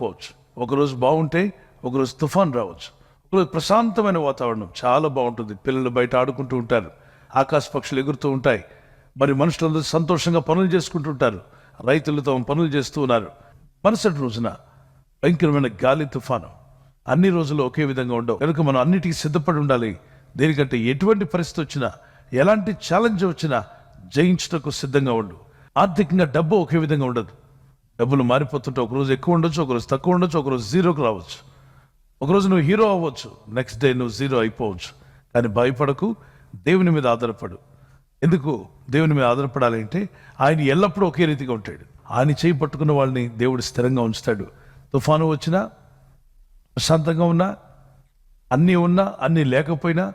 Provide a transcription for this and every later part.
పోవచ్చు. ఒకరోజు బాగుంటే ఒకరోజు తుఫాన్ రావచ్చు. ఒకరోజు ప్రశాంతమైన వాతావరణం చాలా బాగుంటుంది. పిల్లలు బయట ఆడుకుంటూ ఉంటారు, ఆకాశ పక్షులు ఎగురుతూ ఉంటాయి, మరి మనుషులందరూ సంతోషంగా పనులు చేసుకుంటూ ఉంటారు, రైతులు తమ పనులు చేస్తూ ఉన్నారు. మరుసటి రోజున భయంకరమైన గాలి తుఫాను. అన్ని రోజులు ఒకే విధంగా ఉండవు కనుక మనం అన్నిటికీ సిద్ధపడి ఉండాలి. దేనికంటే ఎటువంటి పరిస్థితి వచ్చినా, ఎలాంటి ఛాలెంజ్ వచ్చినా జయించటకు సిద్ధంగా ఉండు. ఆర్థికంగా డబ్బు ఒకే విధంగా ఉండదు. డబ్బులు మారిపోతుంటే ఒకరోజు ఎక్కువ ఉండొచ్చు, ఒకరోజు తక్కువ ఉండొచ్చు, ఒకరోజు జీరోకి రావచ్చు. ఒకరోజు నువ్వు హీరో అవ్వచ్చు, నెక్స్ట్ డే నువ్వు జీరో అయిపోవచ్చు. కానీ భయపడకు, దేవుని మీద ఆధారపడు. ఎందుకు దేవుని మీద ఆధారపడాలి అంటే ఆయన ఎల్లప్పుడూ ఒకే రీతిగా ఉంటాడు. ఆయన చేయి పట్టుకున్న వాళ్ళని దేవుడు స్థిరంగా ఉంచుతాడు. తుఫాను వచ్చినా, ప్రశాంతంగా ఉన్నా, అన్నీ లేకపోయినా,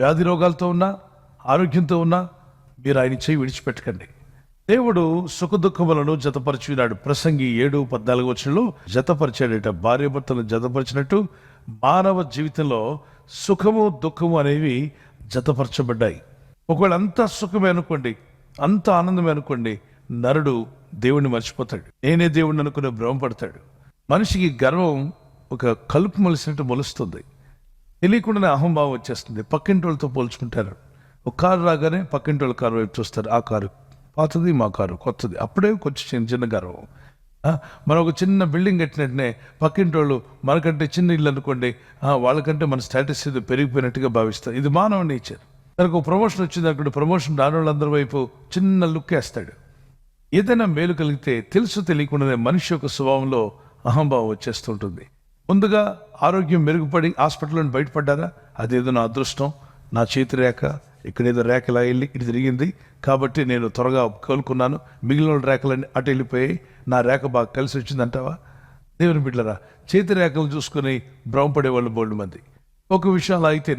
వ్యాధి రోగాలతో ఉన్నా, ఆరోగ్యంతో ఉన్నా, మీరు ఆయన చేయి విడిచిపెట్టకండి. దేవుడు సుఖదుఖములను జతపరిచినాడు. ప్రసంగి 7:14 జతపరిచాడట. భార్యాభర్తలను జతపరిచినట్టు మానవ జీవితంలో సుఖము దుఃఖము అనేవి జతపరచబడ్డాయి. ఒకవేళ అంత సుఖమే అనుకోండి, అంత ఆనందమే అనుకోండి, నరుడు దేవుణ్ణి మర్చిపోతాడు. నేనే దేవుణ్ణి అనుకునే భ్రమపడతాడు. మనిషికి గర్వం ఒక కలుపు మొలిసినట్టు మొలుస్తుంది. తెలియకుండానే అహంభావం వచ్చేస్తుంది. పక్కింటి వాళ్ళతో పోల్చుకుంటారు. ఒక కారు రాగానే పక్కింటి వాళ్ళ కారు వైపు చూస్తారు. ఆ కారు పాతది, మా కారు కొత్తది. అప్పుడే కొంచెం చిన్న గర్వం. మనం ఒక చిన్న బిల్డింగ్ కట్టినట్టునే పక్కింటి వాళ్ళు మనకంటే చిన్న ఇల్లు అనుకోండి, వాళ్ళకంటే మన స్టేటస్ ఇది పెరిగిపోయినట్టుగా భావిస్తారు. ఇది మానవ నేచర్. తనకు ఒక ప్రమోషన్ వచ్చింది అనుకోండి, ప్రమోషన్ రాని వాళ్ళందరి వైపు చిన్న లుక్ వేస్తాడు. ఏదైనా మేలు కలిగితే తెలుసు తెలియకుండానే మనిషి యొక్క స్వభావంలో అహంభావం వచ్చేస్తుంటుంది. ముందుగా ఆరోగ్యం మెరుగుపడి హాస్పిటల్లో బయటపడ్డారా, అదేదో నా అదృష్టం, నా చేతి రేఖ ఇక్కడేదో రేఖ ఇలా వెళ్ళి ఇటు తిరిగింది కాబట్టి నేను త్వరగా కోలుకున్నాను, మిగిలిన రేఖలన్నీ అటు వెళ్ళిపోయాయి, నా రేఖ బాగా కలిసి వచ్చిందంటావా? దేవుని బిడ్డలారా, చేతి రేఖలు చూసుకొని భ్రమపడే వాళ్ళు బోల్డ్ మంది. ఒక విషయం అలా అయితే